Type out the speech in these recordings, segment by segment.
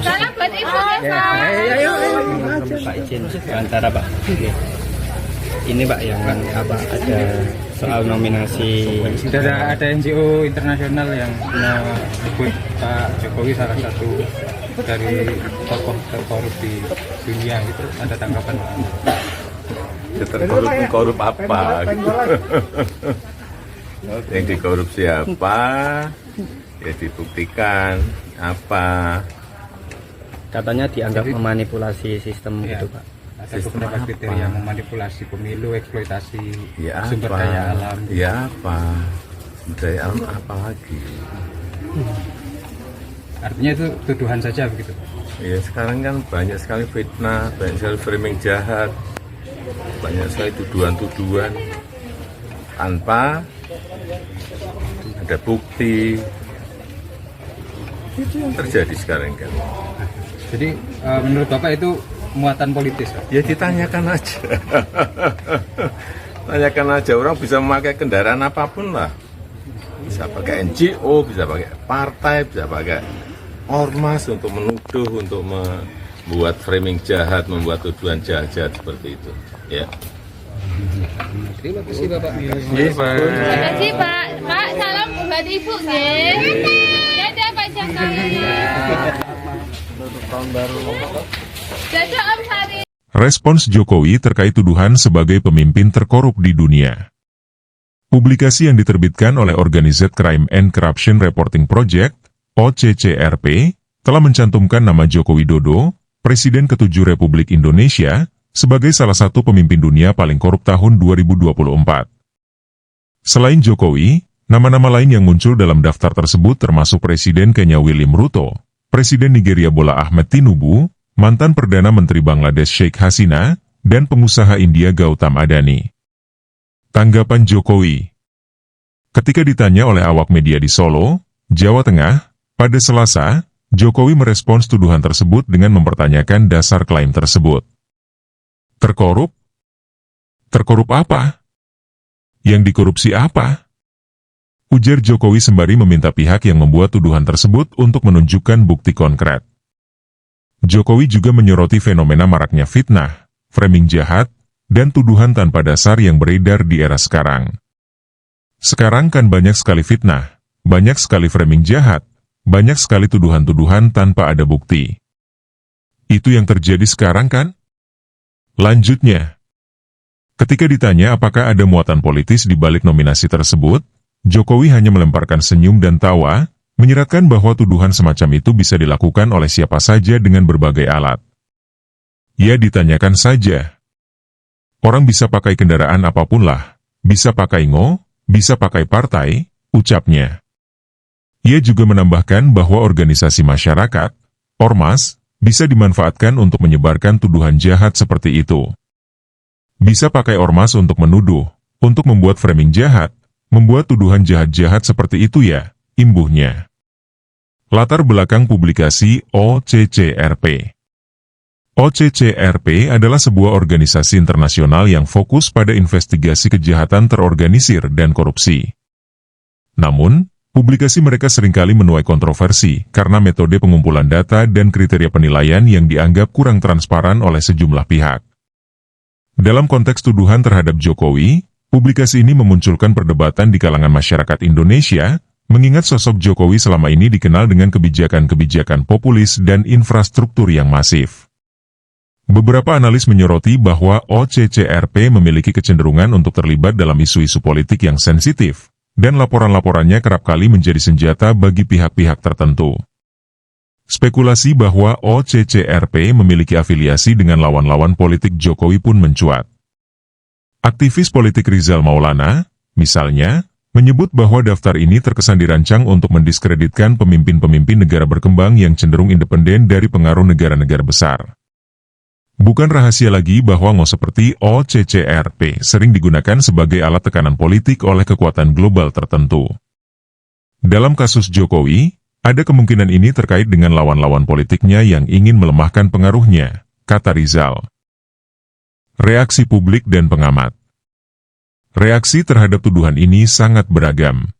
Salam buat ibu ya, Pak izin antara Pak. Ini Pak yang apa ada soal nominasi. Sudah ada NGO internasional yang menyebut Pak Jokowi salah satu dari tokoh terkorup di dunia gitu. Ada tanggapan? Terkorup apa? Yang dikorup siapa? Ya dibuktikan apa? Katanya dianggap memanipulasi sistem Ya, gitu Pak. ada beberapa kriteria memanipulasi pemilu, eksploitasi Ya sumber apa? daya alam. Ya apa? Sumber daya alam apa lagi? Artinya itu tuduhan saja begitu. Ya sekarang kan banyak sekali fitnah, banyak sekali framing jahat, banyak sekali tuduhan-tuduhan tanpa ada bukti. Itu yang terjadi sekarang kan. Jadi menurut Bapak itu muatan politis, Pak? Ya ditanyakan aja. Tanyakan aja, orang bisa memakai kendaraan apapun lah. Bisa pakai NGO, bisa pakai partai, bisa pakai ormas untuk menuduh, untuk membuat framing jahat, membuat tuduhan jahat-jahat seperti itu. Ya. Terima kasih Bapak. Terima kasih Pak. Pak, salam buat ibu ya. Dadah Pak Jokowi. Dadah Om Hari. Respons Jokowi terkait tuduhan sebagai pemimpin terkorup di dunia. Publikasi yang diterbitkan oleh Organized Crime and Corruption Reporting Project, OCCRP, telah mencantumkan nama Joko Widodo, Presiden ke-7 Republik Indonesia, sebagai salah satu pemimpin dunia paling korup tahun 2024. Selain Jokowi, nama-nama lain yang muncul dalam daftar tersebut termasuk Presiden Kenya William Ruto, Presiden Nigeria Bola Ahmed Tinubu, mantan Perdana Menteri Bangladesh Sheikh Hasina, dan pengusaha India Gautam Adani. Tanggapan Jokowi. Ketika ditanya oleh awak media di Solo, Jawa Tengah, pada Selasa, Jokowi merespons tuduhan tersebut dengan mempertanyakan dasar klaim tersebut. Terkorup? Terkorup apa? Yang dikorupsi apa? Ujar Jokowi sembari meminta pihak yang membuat tuduhan tersebut untuk menunjukkan bukti konkret. Jokowi juga menyoroti fenomena maraknya fitnah, framing jahat, dan tuduhan tanpa dasar yang beredar di era sekarang. Sekarang kan banyak sekali fitnah, banyak sekali framing jahat, banyak sekali tuduhan-tuduhan tanpa ada bukti. Itu yang terjadi sekarang kan? Lanjutnya, ketika ditanya apakah ada muatan politis di balik nominasi tersebut, Jokowi hanya melemparkan senyum dan tawa, menyiratkan bahwa tuduhan semacam itu bisa dilakukan oleh siapa saja dengan berbagai alat. Ya ditanyakan saja. Orang bisa pakai kendaraan apapun lah, bisa pakai ngo, bisa pakai partai, ucapnya. Ia juga menambahkan bahwa organisasi masyarakat, ormas, bisa dimanfaatkan untuk menyebarkan tuduhan jahat seperti itu. Bisa pakai ormas untuk menuduh, untuk membuat framing jahat, membuat tuduhan jahat-jahat seperti itu ya, imbuhnya. Latar belakang publikasi OCCRP. OCCRP adalah sebuah organisasi internasional yang fokus pada investigasi kejahatan terorganisir dan korupsi. Namun, publikasi mereka seringkali menuai kontroversi karena metode pengumpulan data dan kriteria penilaian yang dianggap kurang transparan oleh sejumlah pihak. Dalam konteks tuduhan terhadap Jokowi, publikasi ini memunculkan perdebatan di kalangan masyarakat Indonesia, mengingat sosok Jokowi selama ini dikenal dengan kebijakan-kebijakan populis dan infrastruktur yang masif. Beberapa analis menyoroti bahwa OCCRP memiliki kecenderungan untuk terlibat dalam isu-isu politik yang sensitif, dan laporan-laporannya kerap kali menjadi senjata bagi pihak-pihak tertentu. Spekulasi bahwa OCCRP memiliki afiliasi dengan lawan-lawan politik Jokowi pun mencuat. Aktivis politik Rizal Maulana, misalnya, menyebut bahwa daftar ini terkesan dirancang untuk mendiskreditkan pemimpin-pemimpin negara berkembang yang cenderung independen dari pengaruh negara-negara besar. Bukan rahasia lagi bahwa ngo seperti OCCRP sering digunakan sebagai alat tekanan politik oleh kekuatan global tertentu. Dalam kasus Jokowi, ada kemungkinan ini terkait dengan lawan-lawan politiknya yang ingin melemahkan pengaruhnya, kata Rizal. Reaksi publik dan pengamat. Reaksi terhadap tuduhan ini sangat beragam.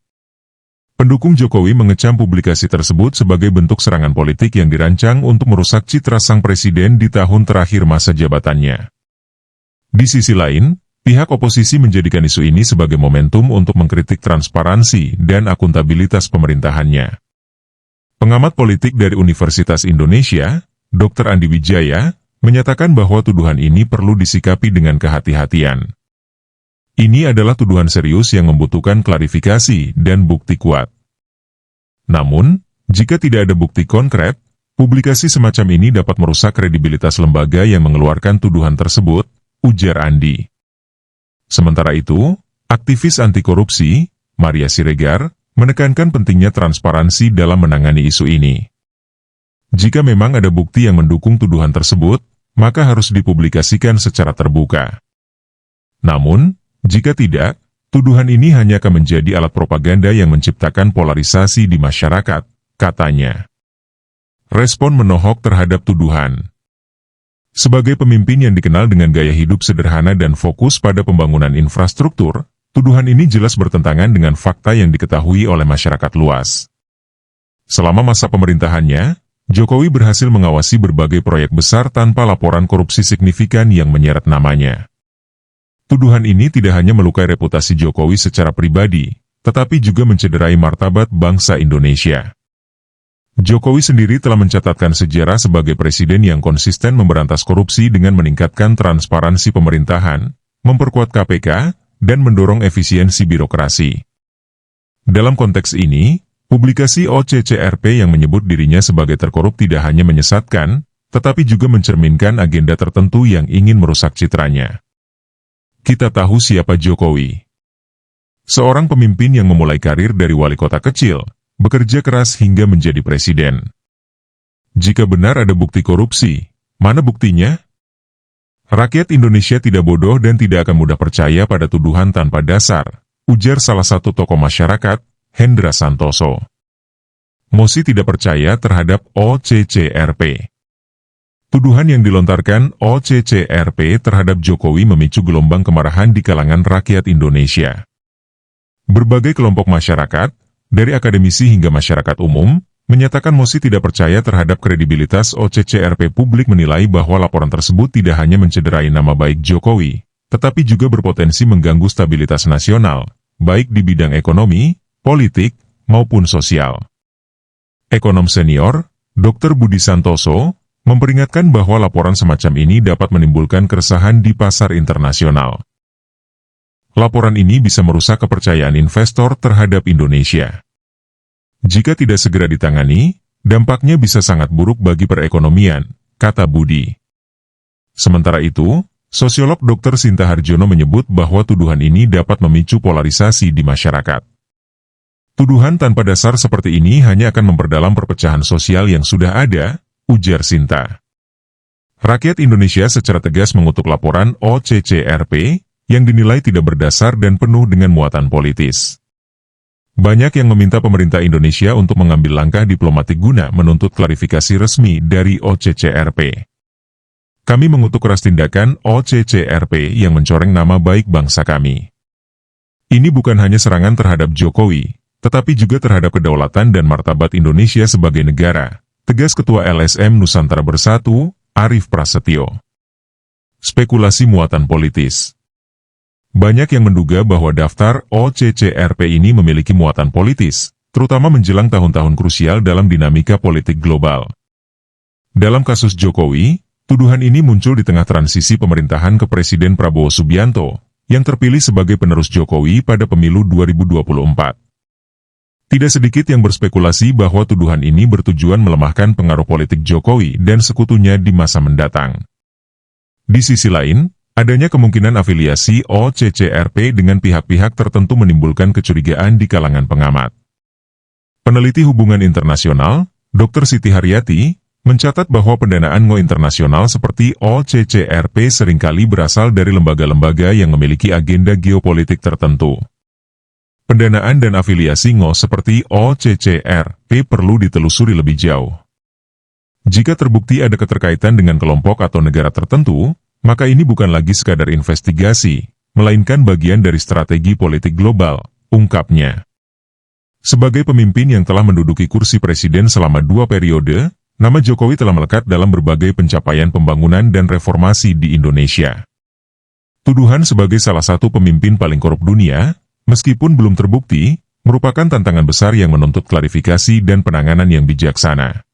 Pendukung Jokowi mengecam publikasi tersebut sebagai bentuk serangan politik yang dirancang untuk merusak citra sang presiden di tahun terakhir masa jabatannya. Di sisi lain, pihak oposisi menjadikan isu ini sebagai momentum untuk mengkritik transparansi dan akuntabilitas pemerintahannya. Pengamat politik dari Universitas Indonesia, Dr. Andi Wijaya, menyatakan bahwa tuduhan ini perlu disikapi dengan kehati-hatian. Ini adalah tuduhan serius yang membutuhkan klarifikasi dan bukti kuat. Namun, jika tidak ada bukti konkret, publikasi semacam ini dapat merusak kredibilitas lembaga yang mengeluarkan tuduhan tersebut, ujar Andi. Sementara itu, aktivis anti korupsi, Maria Siregar, menekankan pentingnya transparansi dalam menangani isu ini. Jika memang ada bukti yang mendukung tuduhan tersebut, maka harus dipublikasikan secara terbuka. Namun, jika tidak, tuduhan ini hanya akan menjadi alat propaganda yang menciptakan polarisasi di masyarakat, katanya. Respon menohok terhadap tuduhan. Sebagai pemimpin yang dikenal dengan gaya hidup sederhana dan fokus pada pembangunan infrastruktur, tuduhan ini jelas bertentangan dengan fakta yang diketahui oleh masyarakat luas. Selama masa pemerintahannya, Jokowi berhasil mengawasi berbagai proyek besar tanpa laporan korupsi signifikan yang menyeret namanya. Tuduhan ini tidak hanya melukai reputasi Jokowi secara pribadi, tetapi juga mencederai martabat bangsa Indonesia. Jokowi sendiri telah mencatatkan sejarah sebagai presiden yang konsisten memberantas korupsi dengan meningkatkan transparansi pemerintahan, memperkuat KPK, dan mendorong efisiensi birokrasi. Dalam konteks ini, publikasi OCCRP yang menyebut dirinya sebagai terkorup tidak hanya menyesatkan, tetapi juga mencerminkan agenda tertentu yang ingin merusak citranya. Kita tahu siapa Jokowi. Seorang pemimpin yang memulai karir dari wali kota kecil, bekerja keras hingga menjadi presiden. Jika benar ada bukti korupsi, mana buktinya? Rakyat Indonesia tidak bodoh dan tidak akan mudah percaya pada tuduhan tanpa dasar, ujar salah satu tokoh masyarakat, Hendra Santoso. Mosi tidak percaya terhadap OCCRP. Tuduhan yang dilontarkan OCCRP terhadap Jokowi memicu gelombang kemarahan di kalangan rakyat Indonesia. Berbagai kelompok masyarakat, dari akademisi hingga masyarakat umum, menyatakan Mosi tidak percaya terhadap kredibilitas OCCRP. Publik menilai bahwa laporan tersebut tidak hanya mencederai nama baik Jokowi, tetapi juga berpotensi mengganggu stabilitas nasional, baik di bidang ekonomi, politik, maupun sosial. Ekonom senior, Dr. Budi Santoso, memperingatkan bahwa laporan semacam ini dapat menimbulkan keresahan di pasar internasional. Laporan ini bisa merusak kepercayaan investor terhadap Indonesia. Jika tidak segera ditangani, dampaknya bisa sangat buruk bagi perekonomian, kata Budi. Sementara itu, sosiolog Dr. Sinta Harjono menyebut bahwa tuduhan ini dapat memicu polarisasi di masyarakat. Tuduhan tanpa dasar seperti ini hanya akan memperdalam perpecahan sosial yang sudah ada, ujar Sinta. Rakyat Indonesia secara tegas mengutuk laporan OCCRP yang dinilai tidak berdasar dan penuh dengan muatan politis. Banyak yang meminta pemerintah Indonesia untuk mengambil langkah diplomatik guna menuntut klarifikasi resmi dari OCCRP. Kami mengutuk keras tindakan OCCRP yang mencoreng nama baik bangsa kami. Ini bukan hanya serangan terhadap Jokowi, tetapi juga terhadap kedaulatan dan martabat Indonesia sebagai negara, tegas Ketua LSM Nusantara Bersatu, Arief Prasetyo. Spekulasi muatan politis. Banyak yang menduga bahwa daftar OCCRP ini memiliki muatan politis, terutama menjelang tahun-tahun krusial dalam dinamika politik global. Dalam kasus Jokowi, tuduhan ini muncul di tengah transisi pemerintahan ke Presiden Prabowo Subianto, yang terpilih sebagai penerus Jokowi pada pemilu 2024. Tidak sedikit yang berspekulasi bahwa tuduhan ini bertujuan melemahkan pengaruh politik Jokowi dan sekutunya di masa mendatang. Di sisi lain, adanya kemungkinan afiliasi OCCRP dengan pihak-pihak tertentu menimbulkan kecurigaan di kalangan pengamat. Peneliti hubungan internasional, Dr. Siti Haryati, mencatat bahwa pendanaan NGO internasional seperti OCCRP seringkali berasal dari lembaga-lembaga yang memiliki agenda geopolitik tertentu. Pendanaan dan afiliasi NGO seperti OCCRP perlu ditelusuri lebih jauh. Jika terbukti ada keterkaitan dengan kelompok atau negara tertentu, maka ini bukan lagi sekadar investigasi, melainkan bagian dari strategi politik global, ungkapnya. Sebagai pemimpin yang telah menduduki kursi presiden selama 2 periode, nama Jokowi telah melekat dalam berbagai pencapaian pembangunan dan reformasi di Indonesia. Tuduhan sebagai salah satu pemimpin paling korup dunia, meskipun belum terbukti, merupakan tantangan besar yang menuntut klarifikasi dan penanganan yang bijaksana.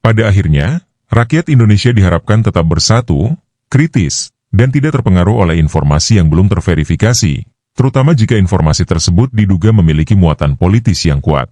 Pada akhirnya, rakyat Indonesia diharapkan tetap bersatu, kritis, dan tidak terpengaruh oleh informasi yang belum terverifikasi, terutama jika informasi tersebut diduga memiliki muatan politis yang kuat.